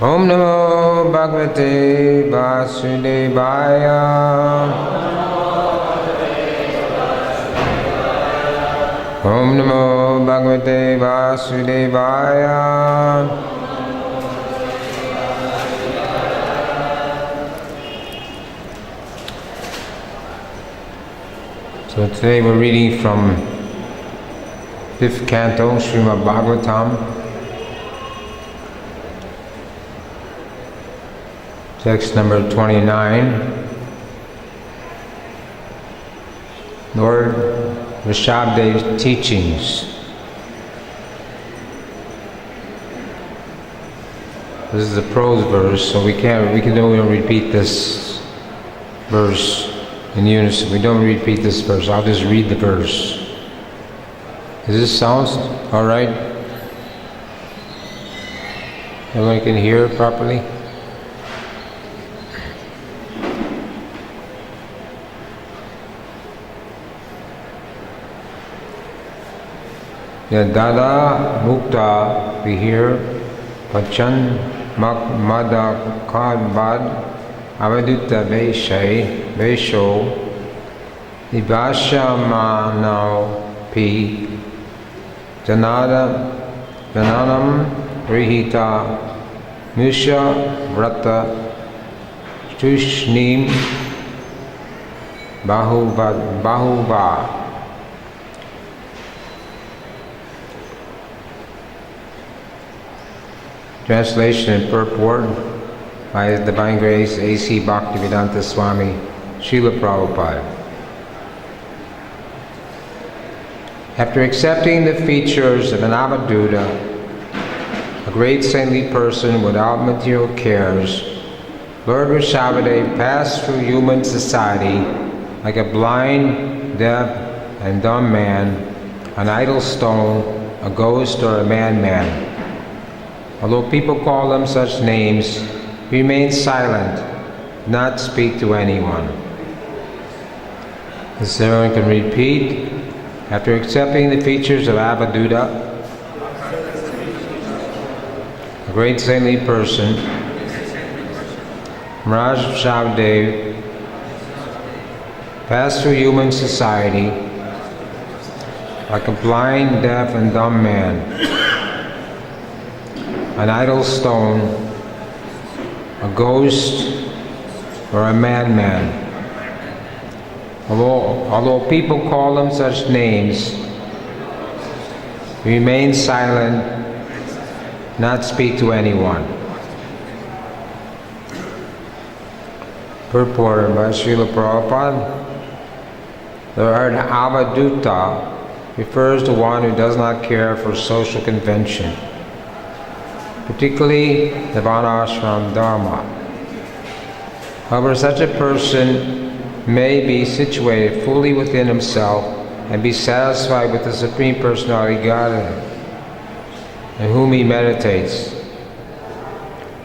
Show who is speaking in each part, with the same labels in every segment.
Speaker 1: Om Namo Bhagavate Vasudevaya. Om Namo Bhagavate Vasudevaya. So today we're reading from 5th Canto, Srimad Bhagavatam, text number 29. Lord Rishabhdeva's teachings. This is a prose verse, so we can only repeat this verse in unison. We don't repeat this verse. I'll just read the verse. Does this sound all right? Everyone can hear properly? Yadada mukta vihir pachan mada kadbad avadutta vesho nivashamanao pi jananam rihita musha vrata tushnim bahuva. Translation and purport by His Divine Grace A.C. Bhaktivedanta Swami Srila Prabhupada. After accepting the features of an Avadhuta, a great saintly person without material cares, Lord Rishabhadeva passed through human society like a blind, deaf, and dumb man, an idle stone, a ghost, or a madman. Although people call him such names, he remained silent, not speak to anyone. As everyone can repeat, after accepting the features of Avadhuta, a great saintly person, Maharaj Rishabhadeva passed through human society like a blind, deaf, and dumb man, an idle stone, a ghost, or a madman. Although people call him such names, he remained silent, not speak to anyone. Purport by Srila Prabhupada. The word Avadhuta refers to one who does not care for social convention, particularly the Varnashram Dharma. However, such a person may be situated fully within himself and be satisfied with the Supreme Personality Godhead, in whom he meditates.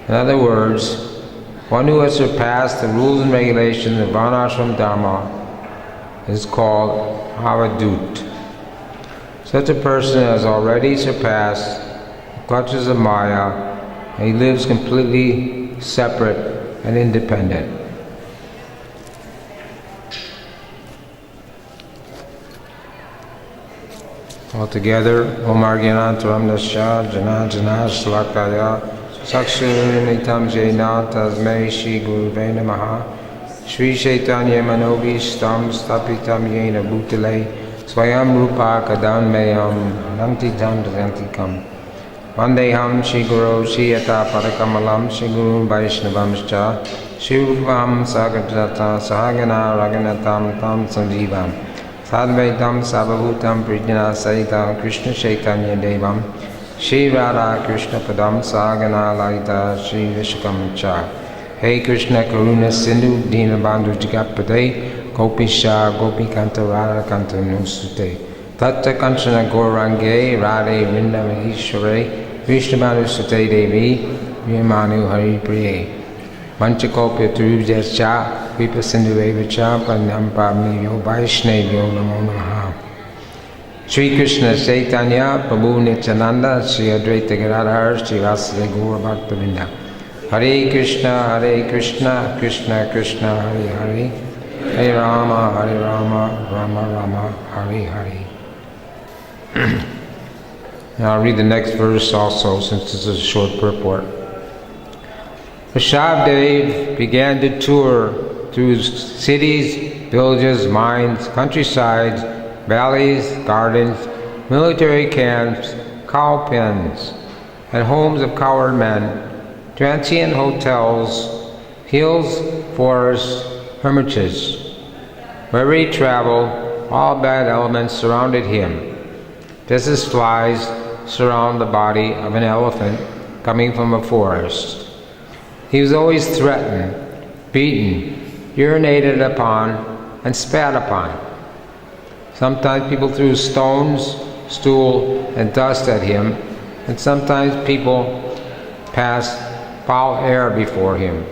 Speaker 1: In other words, one who has surpassed the rules and regulations of Varnashram Dharma is called Avadhut. Such a person has already surpassed the clutches of Maya, and he lives completely separate and independent. Altogether, Om Argyanantaram Nasya Jana Jana Shlakaya Sakshunitam Jena Tasmei Shri Guruve Namaha Shri Chaitanya Manobishtam Stapitam Yena Bhutale Swayam Rupa Kadam Mayam Nantitam Dantikam Vandeham Shri Guru Shri Yata Parakamalam Shri Guru Vaishnavamscha Shri Ruvam Sagadata Sahagana Raganatam Tam Sanjivam Sadvaitam Sabhavutam Prijna Saitam Krishna Chaitanya Devam Shri Radha Krishna Padam Sagana Lalita Shri Vishakam Cha. Hey Krishna Karuna Sindhu Dinabandhu Jagapade Gopisha Gopikanta Radha Kanta Nusute Tatta Kanchana Gaurange Radhe Vrindavan Ishware Vishnavanu Sute Devi Vimanu Hari Priye Vanchakopya Turujascha Vipa Sindhu Evacha Panampamyo Vaishnavyo Namo Namaha. Sri Krishna Chaitanya Prabhu Nityananda Sri Advaita Gadadhar Sri Vasudeva Gaura Bhakta Vrinda Hare Krishna, Krishna Krishna, Hare Hare, Hare Rama, Rama Rama, Hare Hare. Now I'll read the next verse also, since this is a short purport. Vrindavan began to tour through cities, villages, mines, countrysides, valleys, gardens, military camps, cow pens, and homes of cowherd men, transient hotels, hills, forests, hermitages. Wherever he traveled, all bad elements surrounded him, just as flies surround the body of an elephant coming from a forest. He was always threatened, beaten, urinated upon, and spat upon. Sometimes people threw stones, stool, and dust at him, and sometimes people passed foul air before him.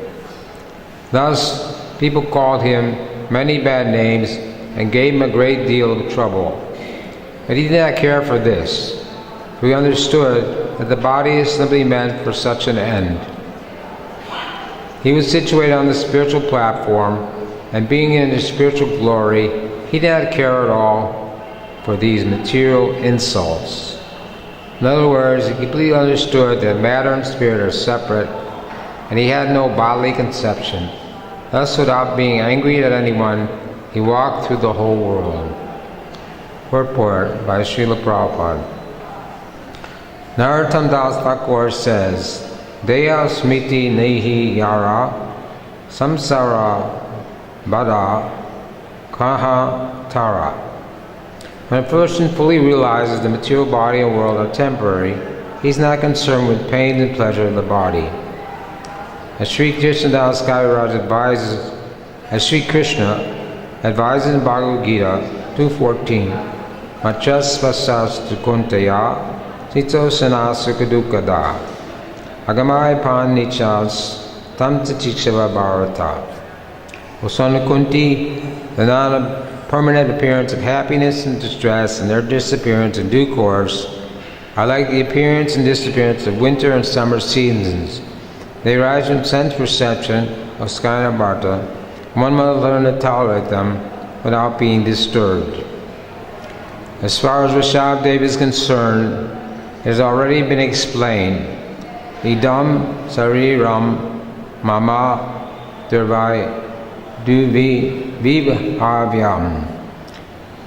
Speaker 1: Thus, people called him many bad names and gave him a great deal of trouble. But he did not care for this, for he understood that the body is simply meant for such an end. He was situated on the spiritual platform, and being in his spiritual glory, he did not care at all for these material insults. In other words, he completely understood that matter and spirit are separate, and he had no bodily conception. Thus, without being angry at anyone, he walked through the whole world. Purport by Srila Prabhupada. Narottam Das Thakur says, Deya smiti nehi yara samsara bada kaha tara. When a person fully realizes the material body and world are temporary, he is not concerned with pain and pleasure of the body. As Sri Krishnadas Kaviraj advises, as Sri Krishna advises in Bhagavad Gita 2.14, Machas vasas tukuntaya tito sanas sukadukada agamai pan nichas tam tachikshava bharata. O son of Kunti, the non-permanent appearance of happiness and distress and their disappearance in due course are like the appearance and disappearance of winter and summer seasons. They arise from sense perception of skaya bharta. One must learn to tolerate them without being disturbed. As far as Vrindavan is concerned, it has already been explained. Idam sariram mama durvai vibhavyam.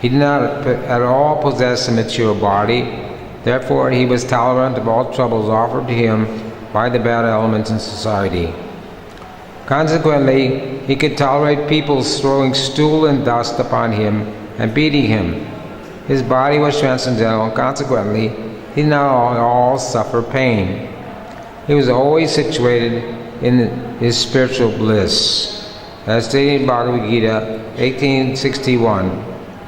Speaker 1: He did not at all possess a material body, therefore he was tolerant of all troubles offered to him by the bad elements in society. Consequently, he could tolerate people throwing stool and dust upon him and beating him. His body was transcendental, and consequently, he did not at all suffer pain. He was always situated in his spiritual bliss. As stated in Bhagavad Gita 1861,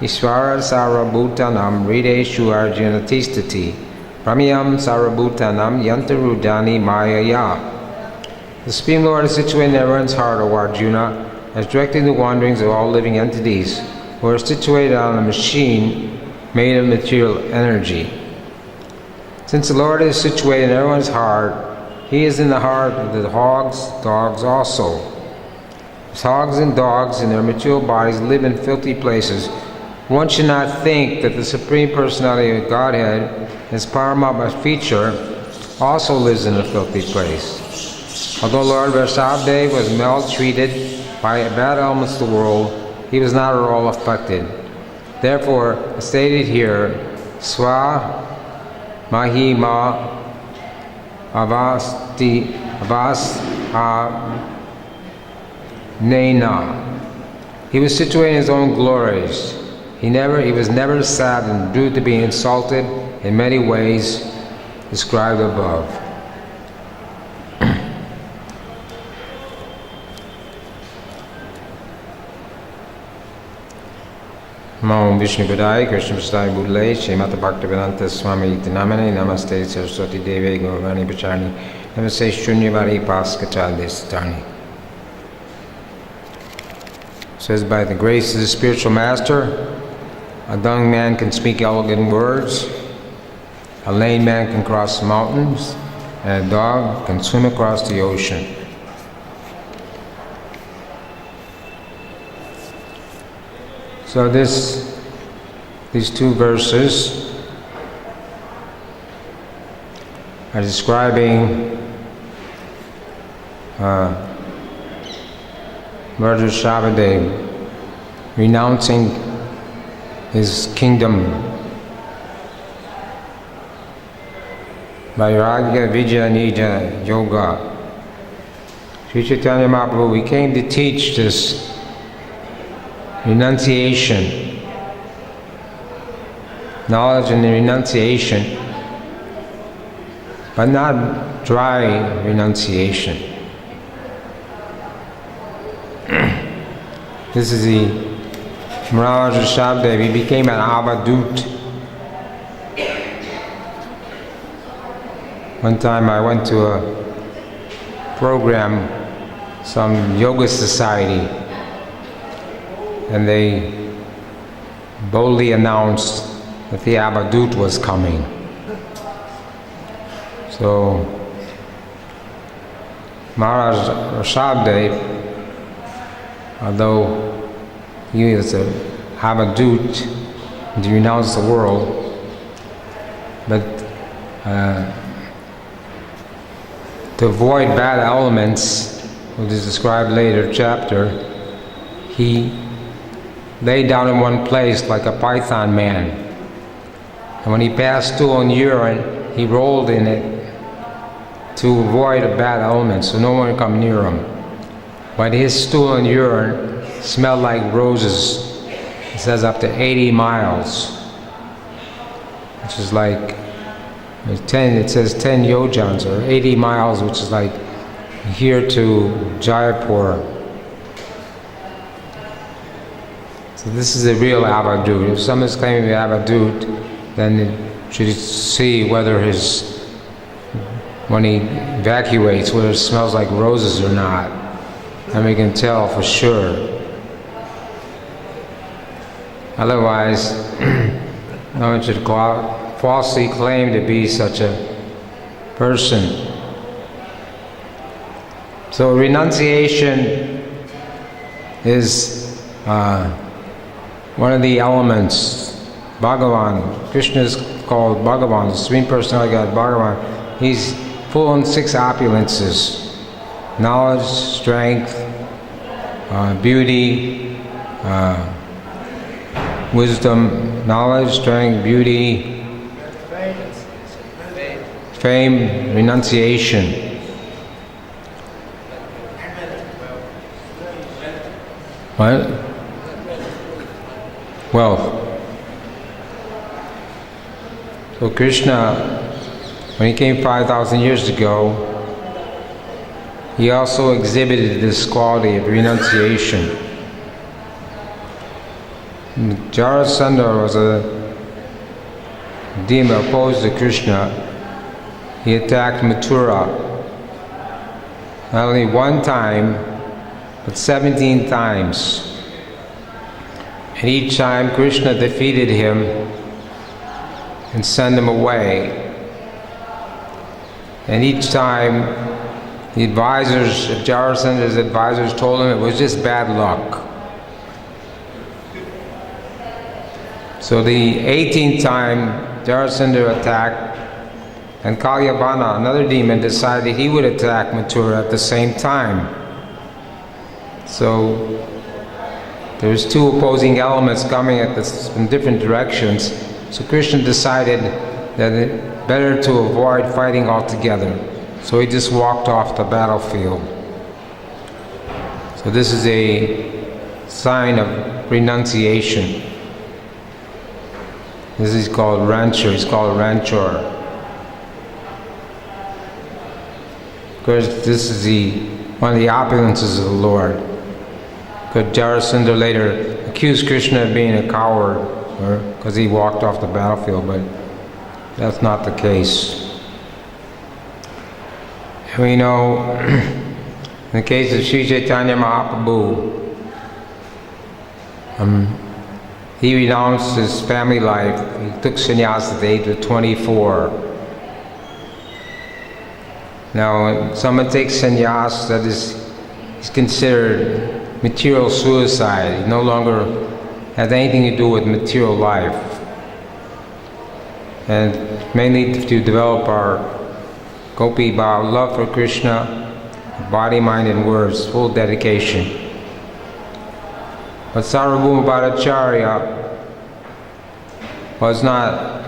Speaker 1: Ishvara sarabhutanam rideshu arjuna tistati pramyam sarabhutanam yantarudani mayaya. The Supreme Lord is situated in everyone's heart, O Arjuna, as directing the wanderings of all living entities, who are situated on a machine made of material energy. Since the Lord is situated in everyone's heart, he is in the heart of the hogs, dogs also. As hogs and dogs in their material bodies live in filthy places, one should not think that the Supreme Personality of Godhead, his Paramama feature, also lives in a filthy place. Although Lord Vrindavan was maltreated by bad elements of the world, he was not at all affected. Therefore, as stated here, Swa Mahima Avasti Nena. He was situated in his own glories. He was never saddened due to being insulted in many ways described above. Namo Vishnu Padaya Krishna Prasthaya Bhutale Srimata Bhaktivedanta Swami Iti Namane Namaste Saraswati Deve Gaurani Pacharni Namaste Shunyavadi Paskachalya Satani. Says, by the grace of the spiritual master, a dumb man can speak elegant words, a lame man can cross mountains, and a dog can swim across the ocean. So these two verses are describing Lord Shabbadev renouncing his kingdom. Vairagya Vijaya Nija Yoga. Sri Chaitanya Mahaprabhu, we came to teach this renunciation, knowledge and renunciation, but not dry renunciation. This is the Maharaj Shabdev. He became an avadut. One time I went to a program, some yoga society, and they boldly announced that the avadut was coming. So Maharaj Shabdev, although he is a avadut to renounce the world, but to avoid bad elements, which is described later chapter, he lay down in one place like a python man. And when he passed stool and urine, he rolled in it to avoid a bad element, so no one would come near him. But his stool and urine smelled like roses. It says up to 80 miles, which is like 10. It says 10 yojans, or 80 miles, which is like here to Jaipur. So this is a real avadut. If someone's claiming to be avadut, then you should see whether when he evacuates, whether it smells like roses or not. And we can tell for sure. Otherwise, no one should falsely claim to be such a person. So renunciation is one of the elements. Bhagavan, Krishna is called Bhagavan, the Supreme Personality God Bhagavan. He's full in 6 opulences: knowledge, strength, beauty, wisdom, knowledge, strength, beauty, fame, renunciation. What? Wealth. So Krishna, when he came 5,000 years ago, he also exhibited this quality of renunciation. Jarasandha was a demon opposed to Krishna. He attacked Mathura not only one time, but 17 times. And each time Krishna defeated him and sent him away. And each time the advisors, Jarasandha's advisors, told him it was just bad luck. So the 18th time Jarasandha attacked, and Kalyabana, another demon, decided he would attack Mathura at the same time. So there's 2 opposing elements coming at this from different directions. So Krishna decided that it's better to avoid fighting altogether. So he just walked off the battlefield. So this is a sign of renunciation. This is called rancher. He's called rancher. Of course, this is one of the opulences of the Lord. Because Jarasandha later accused Krishna of being a coward, because he walked off the battlefield, but that's not the case. We know, in the case of Sri Chaitanya Mahaprabhu, he renounced his family life. He took sannyas at the age of 24. Now, when someone takes sannyas, that is considered material suicide. He no longer has anything to do with material life. And mainly to develop our Gopi Bhav, love for Krishna, body, mind, and words, full dedication. But Sarvabhauma Bhattacharya was not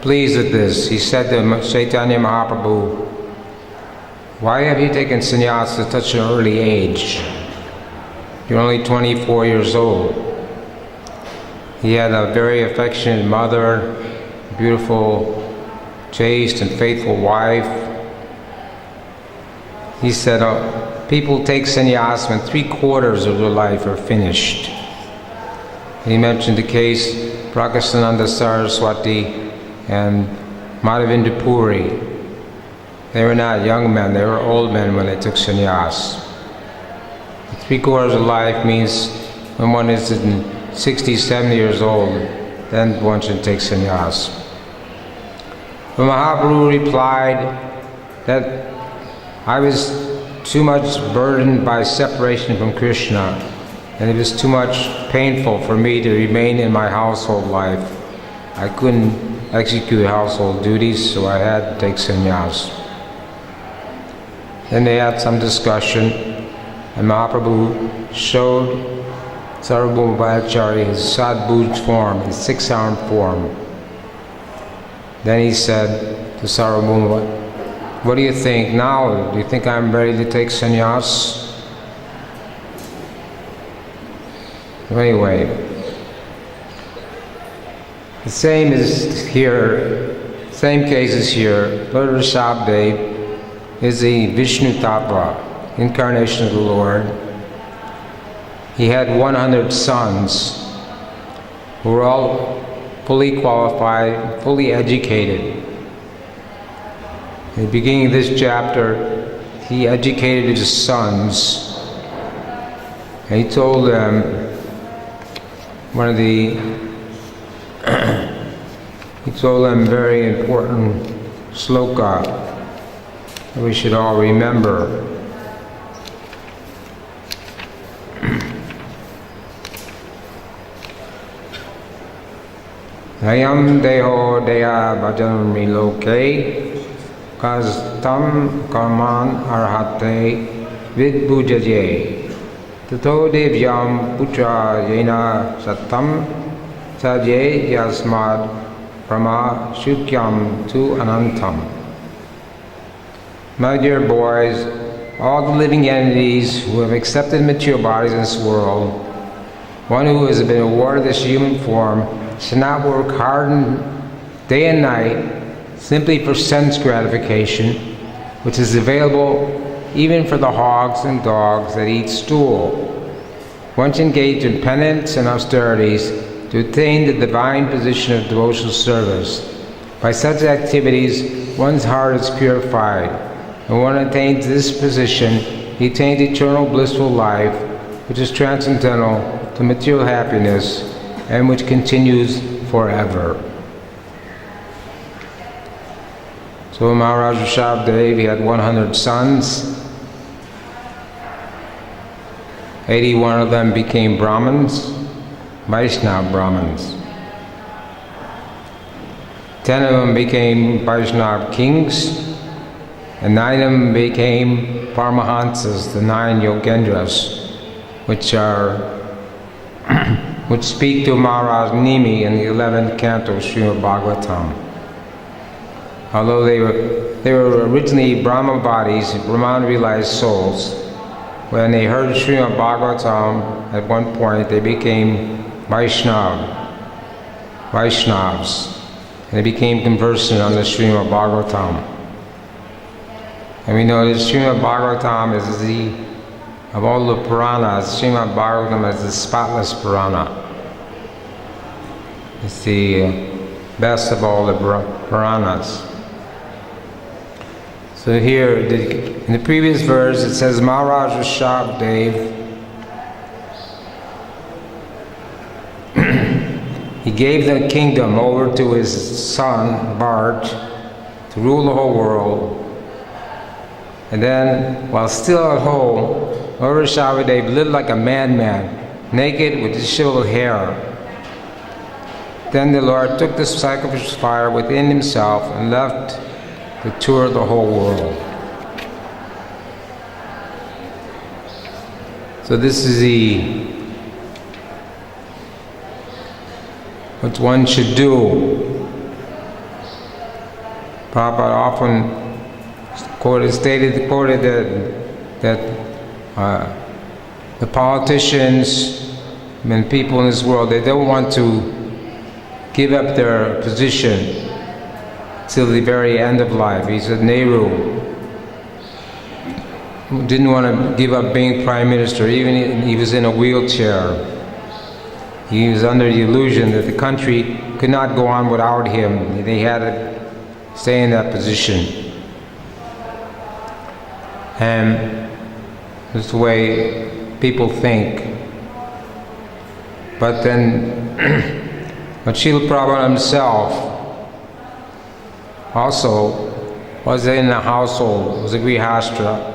Speaker 1: pleased with this. He said to Chaitanya Mahaprabhu, "Why have you taken sannyas at such an early age? You're only 24 years old." He had a very affectionate mother, beautiful, chaste and faithful wife. He said, people take sannyas when 3/4 of their life are finished. He mentioned the case Prakasananda Saraswati and Madhavendra Puri. They were not young men, they were old men when they took sannyas. 3/4 of life means when one is 60, 70 years old, then one should take sannyas. But Mahaprabhu replied that I was too much burdened by separation from Krishna, and it was too much painful for me to remain in my household life. I couldn't execute household duties, so I had to take sannyas. Then they had some discussion, and Mahaprabhu showed Sarvabhauma Bhattacharya his sadbhuj form, his 6-armed form. Then he said to Sarvabhauma, "What do you think now? Do you think I'm ready to take sannyas?" Anyway, the same is here, same case is here. Lord Rishabhdev is the Vishnu Tattva, incarnation of the Lord. He had 100 sons who were all fully qualified, fully educated. In the beginning of this chapter, he educated his sons, and he told them he told them very important sloka that we should all remember. Ayam deho deya bhajanmi loke kastam karman arhate vidbhujaje tato devyam putra yena satam saje yasmad brahma shukyam tu anantam. My dear boys, all the living entities who have accepted material bodies in this world, one who has been awarded this human form, should not work hard day and night simply for sense gratification, which is available even for the hogs and dogs that eat stool. Once engaged in penance and austerities to attain the divine position of devotional service. By such activities, one's heart is purified, and when one attains this position, he attains eternal blissful life, which is transcendental to material happiness and which continues forever. So Maharaj Rishabhdev, he had 100 sons. 81 of them became Brahmins, Vaishnava Brahmins. 10 of them became Vaishnava kings, and 9 of them became Paramahansas, the 9 Yogendras, which speak to Maharaj Nimi in the 11th canto of Srimad Bhagavatam. Although they were originally Brahma bodies, Brahman realized souls, when they heard Srimad Bhagavatam at one point, they became Vaishnavas, and they became conversant on the Srimad Bhagavatam. And we know that Srimad Bhagavatam is of all the Puranas, Srimad Bhagavatam is the spotless Purana. It's the best of all the Puranas. So here, in the previous verse, it says Maharaj Rishabhdev, he gave the kingdom over to his son, Bharat, to rule the whole world. And then, while still at home, Lord Rishabhadev lived like a madman, naked with disheveled hair. Then the Lord took the sacrificial fire within himself and left to tour the whole world. So this is what one should do. Prabhupada often quoted that the politicians and people in this world, they don't want to give up their position till the very end of life. He said Nehru didn't want to give up being prime minister, even he was in a wheelchair. He was under the illusion that the country could not go on without him. They had to stay in that position. And that's the way people think. But then, but Srila Prabhupada himself also was in a household, was a grihastra.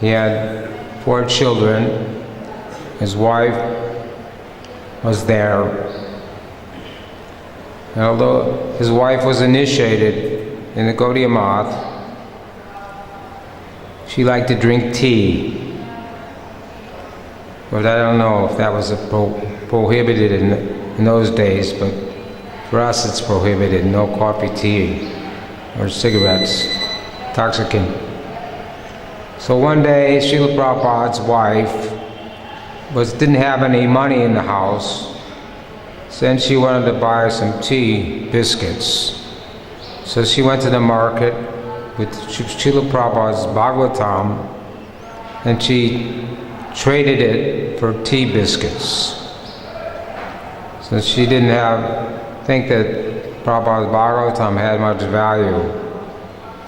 Speaker 1: He had 4 children. His wife was there. And although his wife was initiated in the Gaudiya Math, she liked to drink tea. But I don't know if that was prohibited in those days, but for us it's prohibited. No coffee, tea, or cigarettes, intoxicant. So one day, Srila Prabhupada's wife didn't have any money in the house, so then she wanted to buy some tea biscuits. So she went to the market with Srila Prabhupada's Bhagavatam, and she traded it for tea biscuits. So she didn't think that Prabhupada's Bhagavatam had much value.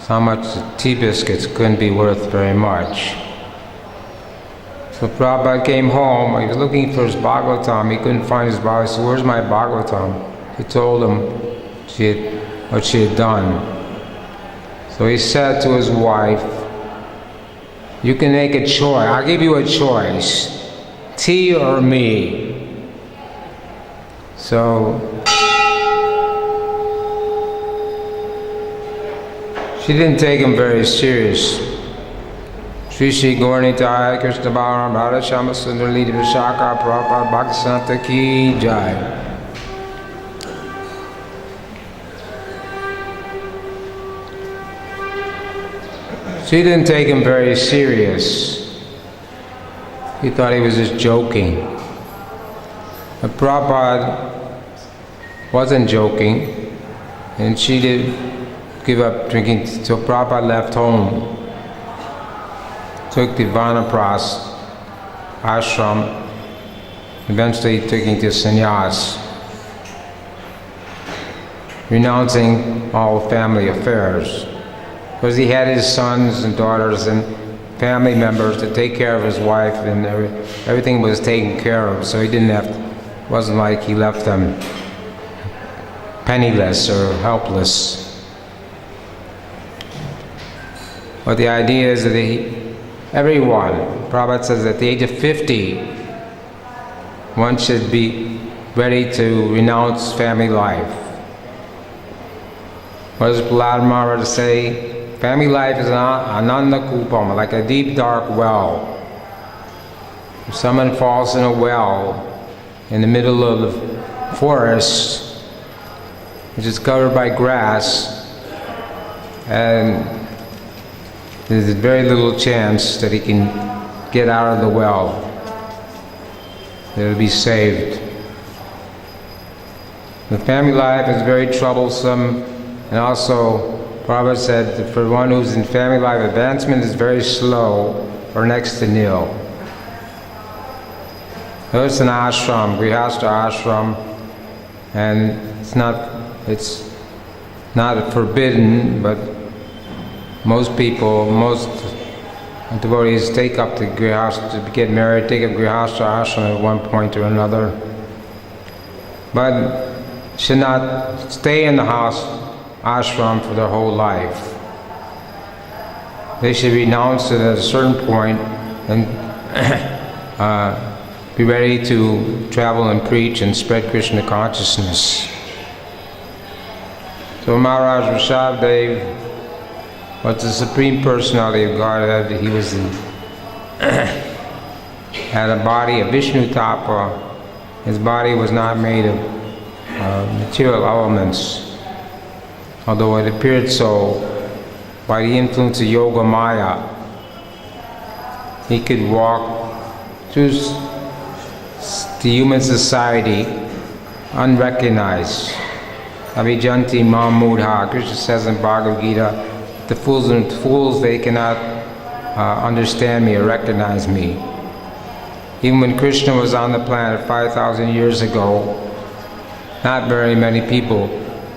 Speaker 1: So much tea biscuits couldn't be worth very much. So Prabhupada came home, he was looking for his Bhagavatam, he couldn't find his Bhagavatam. He said, "Where's my Bhagavatam?" He told him what she had done. So he said to his wife, "You can make a choice, I'll give you a choice, tea or me." So she didn't take him very serious. Shri Shri Gauranitai Krishna Balaram Radha Shama Sundar Lita Vishaka Prabhupada Bhaktisanta Ki Jai. She didn't take him very serious. He thought he was just joking. But Prabhupada wasn't joking, and she did give up drinking. So Prabhupada left home, took the Vanapras ashram, eventually taking to sannyas, renouncing all family affairs. Because he had his sons and daughters and family members to take care of his wife, and everything was taken care of, so he wasn't like he left them penniless or helpless. But the idea is that everyone, Prabhupada says, at the age of 50, one should be ready to renounce family life. What does Prahlad Maharaj say? Family life is an ananda kupam, like a deep dark well. If someone falls in a well in the middle of the forest, which is covered by grass, and there's very little chance that he can get out of the well, that he'll be saved. The family life is very troublesome, and also Prabhupada said that for one who's in family life, advancement is very slow or next to nil. It's an ashram, grihastha ashram, and it's not forbidden, but most devotees take up the grihastha, to get married, take up grihastha ashram at one point or another, but should not stay in the house ashram for their whole life. They should renounce it at a certain point and be ready to travel and preach and spread Krishna consciousness. So Maharaj Rishabhdev was the Supreme Personality of Godhead. He was had a body of Vishnu Tapa. His body was not made of material elements, although it appeared so by the influence of Yoga Maya. He could walk through the human society unrecognized. Abhijanti Mam Mudha. Krishna says in Bhagavad Gita, the fools, they cannot understand me or recognize me. Even when Krishna was on the planet 5,000 years ago, not very many people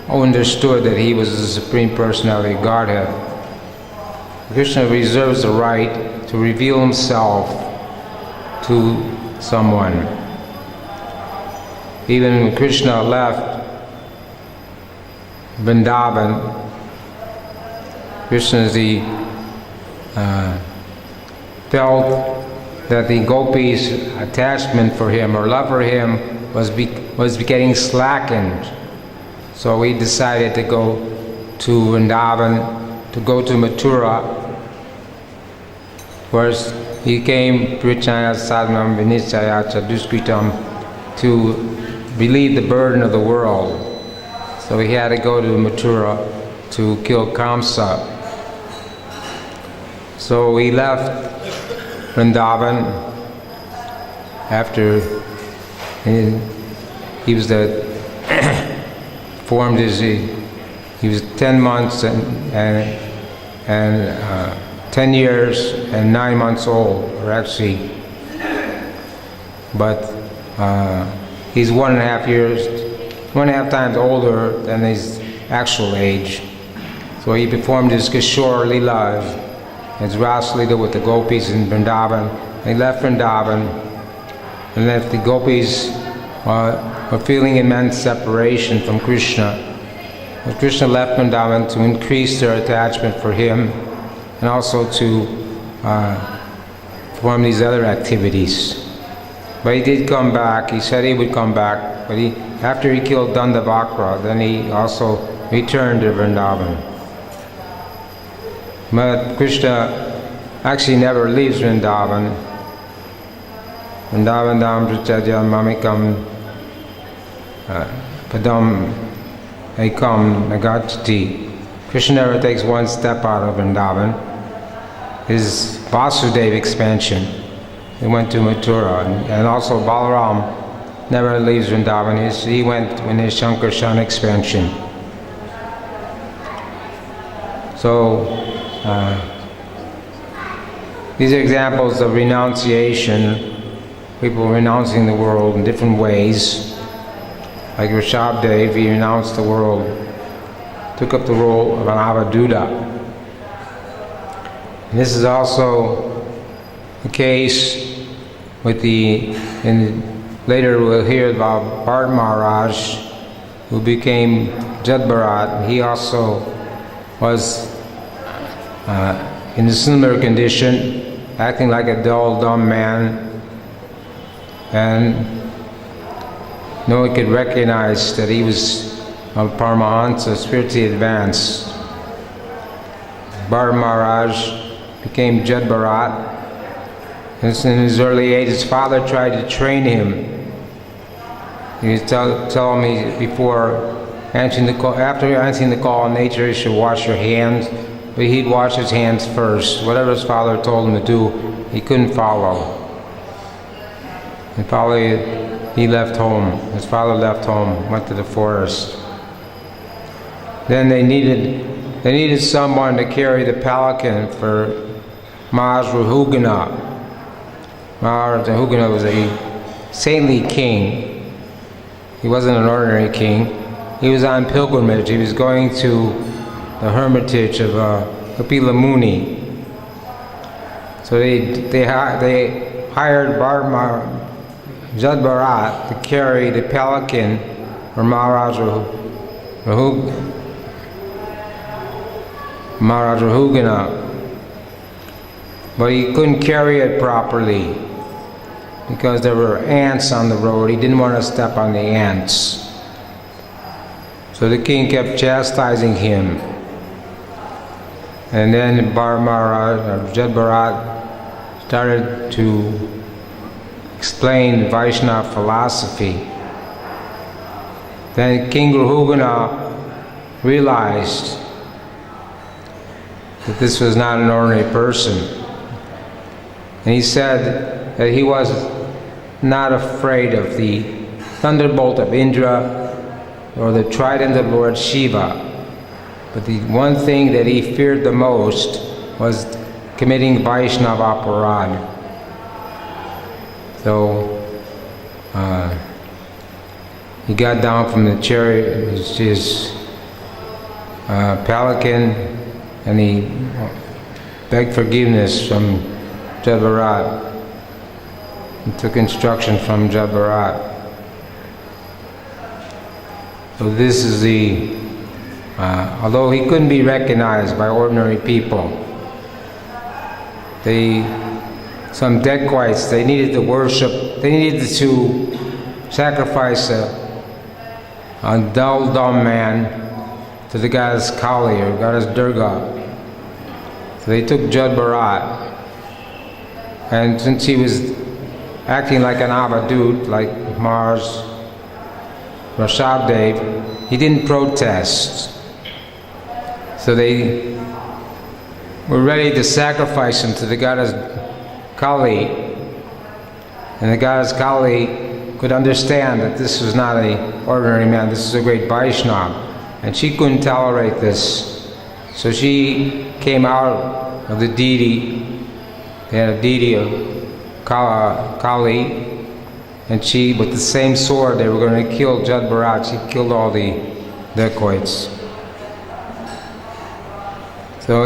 Speaker 1: understood that he was the Supreme Personality of Godhead. Krishna reserves the right to reveal himself to someone. Even when Krishna left Vrindavan, Krishna felt that the gopis' attachment for him or love for him was getting slackened. So he decided to go to Vrindavan, to go to Mathura, where he came Prichaya Sadhanam Vinishaya Chaduskritam to relieve the burden of the world. So he had to go to Mathura to kill Kamsa. So he left Vrindavan after he was formed his. He was 10 months and 10 years and 9 months old, or actually, but he's 1.5 times older than his actual age. So he performed his Kishore Leela, his Ras Leela with the gopis in Vrindavan. He left Vrindavan, and if the gopis were feeling immense separation from Krishna, but Krishna left Vrindavan to increase their attachment for him and also to perform these other activities. But he did come back. He said he would come back, but after he killed Dandavakra, then he also returned to Vrindavan. But Krishna actually never leaves Vrindavan. Vrindavan Dham Prachaja Mamikam Padam Ekam Nagachati. Krishna never takes one step out of Vrindavan. His Vasudev expansion, he went to Mathura, and also Balaram never leaves Vrindavan. He went in his Shankarshan expansion. So these are examples of renunciation, people renouncing the world in different ways. Like Rishabhdev, he renounced the world, took up the role of an Avaduta. And this is also the case with later we'll hear about Bharat Maharaj, who became Jad Bharat. He also was in a similar condition, acting like a dull, dumb man, and no one could recognize that he was a Paramahansa, spiritually advanced. Bharat Maharaj became Jad Bharat. In his early age, his father tried to train him. He was telling me before answering the call, after answering the call in nature, you should wash your hands. But he'd wash his hands first. Whatever his father told him to do, he couldn't follow. And finally, he left home. His father left home, went to the forest. Then they needed someone to carry the palanquin for Maharaj Rahugana. Maharaj Rahugana was a saintly king. He wasn't an ordinary king. He was on pilgrimage. He was going to the hermitage of Kapila Muni. So they hired Jad Bharat to carry the palanquin for Maharaj Maharaj Rahugana, but he couldn't carry it properly because there were ants on the road. He didn't want to step on the ants. So the king kept chastising him. And then Jad Bharat started to explain Vaishnava philosophy. Then King Rahugana realized that this was not an ordinary person. And he said that he was not afraid of the thunderbolt of Indra or the trident of Lord Shiva. But the one thing that he feared the most was committing Vaishnava aparad. So he got down from the chariot, his pelican, and he begged forgiveness from Jad Bharat. He took instruction from Jad Bharat. So this is the, although he couldn't be recognized by ordinary people, some dacoits, they needed to worship, they needed to sacrifice a dull, dumb man to the goddess Kali or goddess Durga. So they took Jad Bharat, and since he was acting like an avadut, like Mars Rishabdev, he didn't protest. So they were ready to sacrifice him to the goddess Kali, and the goddess Kali could understand that this was not an ordinary man, this is a great Vaishnava, and she couldn't tolerate this. So she came out of the deity, they had a deity of Kali, and she, with the same sword, they were going to kill Jad Bharat. She killed all the dacoits. So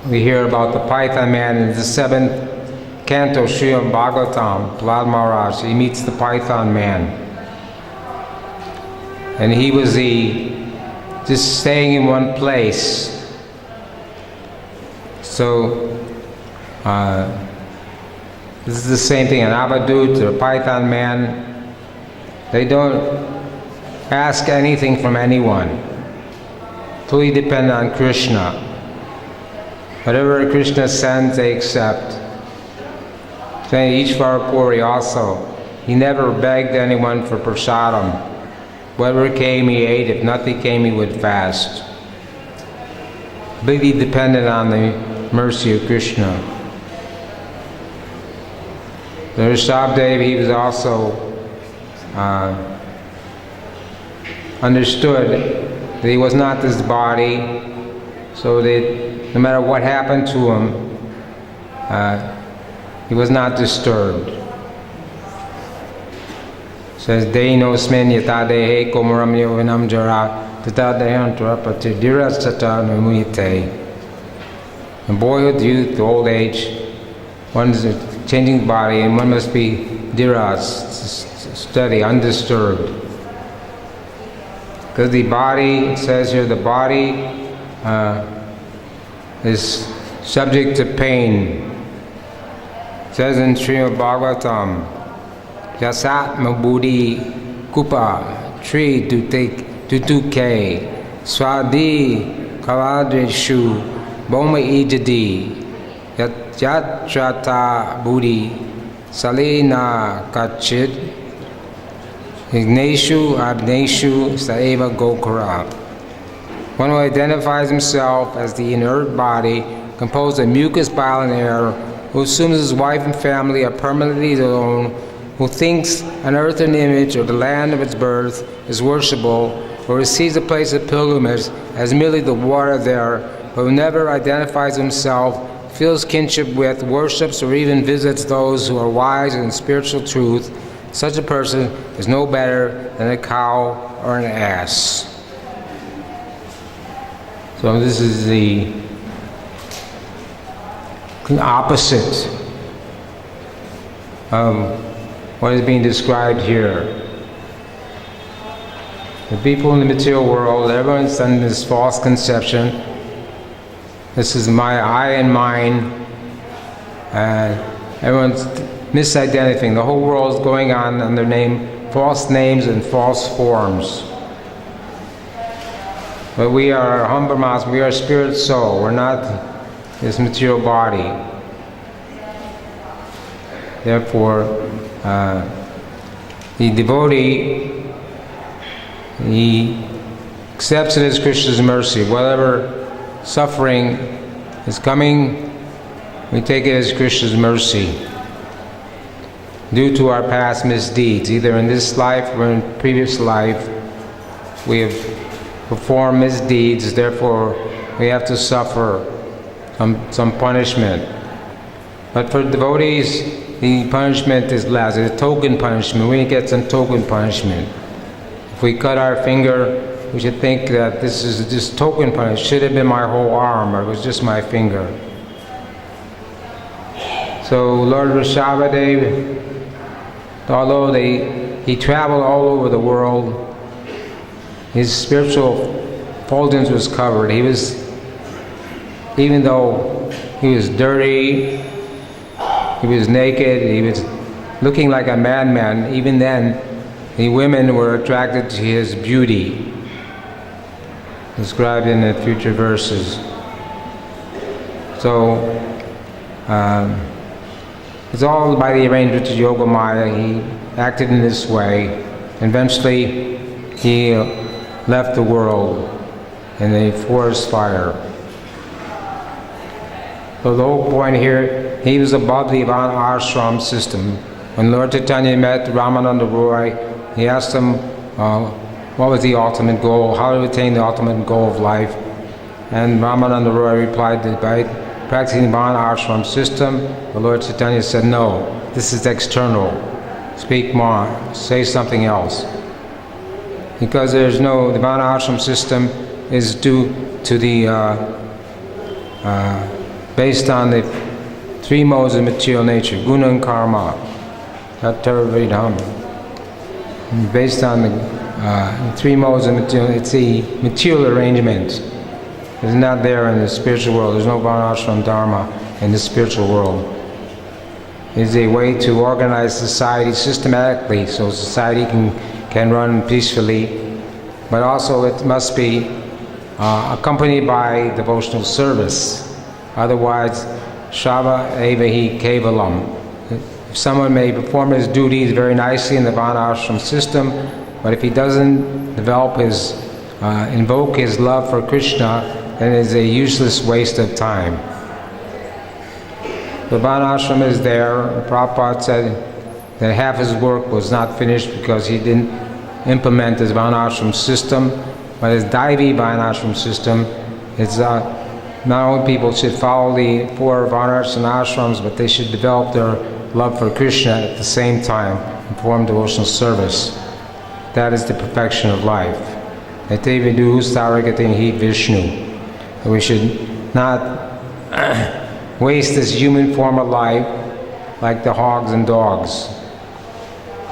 Speaker 1: we hear about the Python man in the 7th canto, Srimad Bhagavatam, Prahlad Maharaj. He meets the Python man. And he was just staying in one place. So, this is the same thing, an avadut or a Python man, they don't ask anything from anyone. Fully depend on Krishna. Whatever Krishna sends, they accept. Saying Ishvara Puri also, he never begged anyone for prasadam. Whatever came, he ate. If nothing came, he would fast. Completely dependent on the mercy of Krishna. The Rishabdev, he was also understood that he was not this body, so that no matter what happened to him, he was not disturbed. It says, Dehinosmin yata dehe komaram yovanam jara tata dehantra patidiras tata namuyate. In boyhood, youth, old age, one's changing body, and one must be dhiras, steady, undisturbed. Because the body, it says here, the body is subject to pain. It says in Srimad Bhagavatam, Yasatma Buddhi Kupa Tri Tutuke Swadi Kaladreshu Boma Ijadi Yatrata Buddhi Salina Kachit Igneshu Abneshu Saeva Gokara. One who identifies himself as the inert body, composed of mucus, bile, and air, who assumes his wife and family are permanently alone, who thinks an earthen image or the land of its birth is worshipable, or receives a place of pilgrimage as merely the water there, but who never identifies himself, feels kinship with, worships, or even visits those who are wise in spiritual truth, such a person is no better than a cow or an ass. So this is the opposite of what is being described here. The people in the material world, everyone's under this false conception. This is my I and mine. Everyone's misidentifying. The whole world is going on under false names and false forms. But we are humble master, we are spirit soul, we're not this material body. Therefore, the devotee, he accepts it as Krishna's mercy. Whatever suffering is coming, we take it as Krishna's mercy due to our past misdeeds. Either in this life or in previous life, we have performed misdeeds, therefore we have to suffer some punishment. But for devotees, the punishment is less. It's a token punishment. We get some token punishment. If we cut our finger, we should think that this is just token punishment. It should have been my whole arm, or it was just my finger. So Lord Rishabhadev, although he traveled all over the world, his spiritual effulgence was covered. Even though he was dirty, he was naked, he was looking like a madman, even then the women were attracted to his beauty, described in the future verses. So, it's all by the arrangement of Yoga Maya. He acted in this way. Eventually, he left the world in a forest fire. So the whole point here, he was above the ashram system. When Lord Chaitanya met Ramananda Roy, he asked him what was the ultimate goal, how to attain the ultimate goal of life. And Ramananda Roy replied that by practicing the ashram system, the Lord Chaitanya said, no, this is external. Speak more, say something else. Because the ashram system is due to the based on the three modes of material nature, guna and karma, based on the three modes of material. It's the material arrangement. It's not there in the spiritual world. There's no varnashram dharma in the spiritual world. It's a way to organize society systematically so society can run peacefully, but also it must be accompanied by devotional service. Otherwise, Shava evahi kevalam. If someone may perform his duties very nicely in the varnashram system, but if he doesn't invoke his love for Krishna, then it is a useless waste of time. The varnashram is there. Prabhupada said that half his work was not finished because he didn't implement his varnashram system, but his Daivi varnashram system is not only people should follow the 4 varnas and ashrams, but they should develop their love for Krishna at the same time and perform devotional service. That is the perfection of life. Ete vidu saragatim hi Vishnu. We should not waste this human form of life like the hogs and dogs.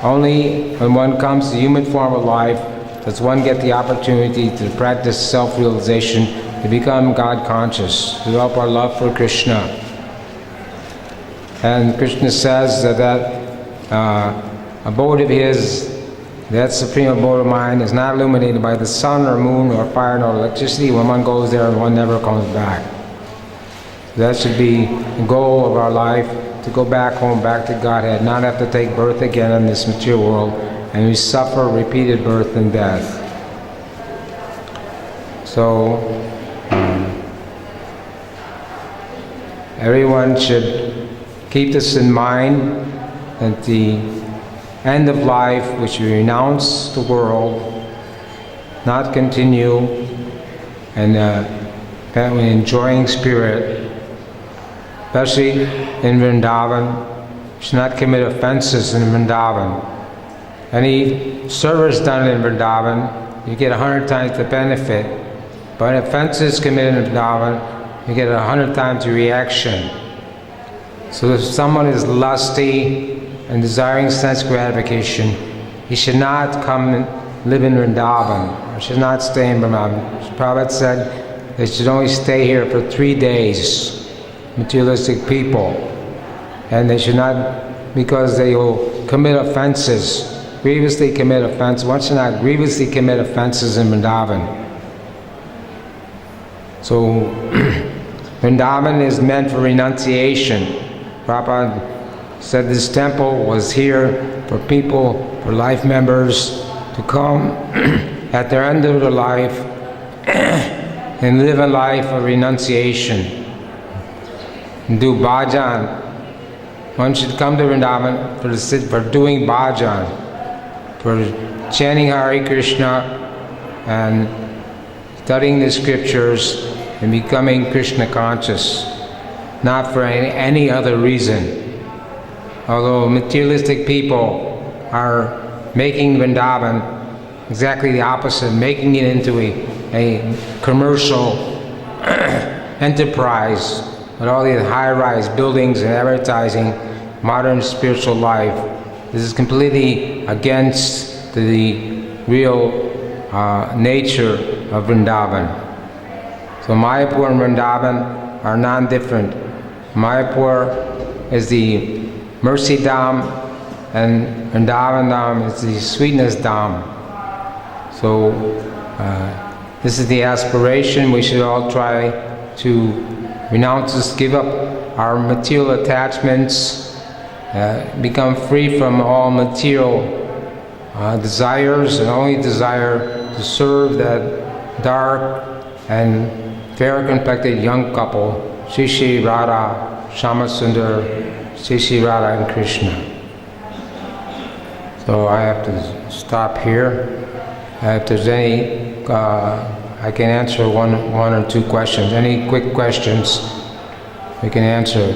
Speaker 1: Only when one comes to the human form of life does one get the opportunity to practice self-realization, to become God conscious, to develop our love for Krishna. And Krishna says that abode of his, that supreme abode of mine, is not illuminated by the sun or moon or fire nor electricity. When one goes there, one never comes back. That should be the goal of our life, to go back home, back to Godhead, not have to take birth again in this material world, and we suffer repeated birth and death. So, everyone should keep this in mind, at the end of life, which we renounce the world, not continue, and enjoying spirit, especially in Vrindavan. Should not commit offenses in Vrindavan. Any service done in Vrindavan, you get 100 times the benefit, but offenses committed in Vrindavan, you get 100 times the reaction. So if someone is lusty and desiring sense gratification, he should not come live in Vrindavan, or should not stay in Vrindavan. Prabhupada said they should only stay here for 3 days, materialistic people, and they should not, because they will commit offenses, grievously commit offenses. One should not grievously commit offenses in Vrindavan. So Vrindavan is meant for renunciation. Prabhupada said this temple was here for people, for life members to come at their end of their life and live a life of renunciation. And do bhajan. One should come to Vrindavan for doing bhajan, for chanting Hare Krishna and studying the scriptures and becoming Krishna conscious, not for any other reason. Although materialistic people are making Vrindavan exactly the opposite, making it into a commercial enterprise with all these high-rise buildings and advertising modern spiritual life. This is completely against the real nature of Vrindavan. So Mayapur and Vrindavan are non-different. Mayapur is the Mercy Dham, and Vrindavan Dham is the Sweetness Dham. So this is the aspiration. We should all try to renounce this, give up our material attachments, become free from all material desires, and only desire to serve that dark and fair-complected young couple, Shri Shri Radha, Shamasundar, Shri Shri Radha and Krishna. So I have to stop here. If there's any, I can answer one or two questions. Any quick questions, we can answer.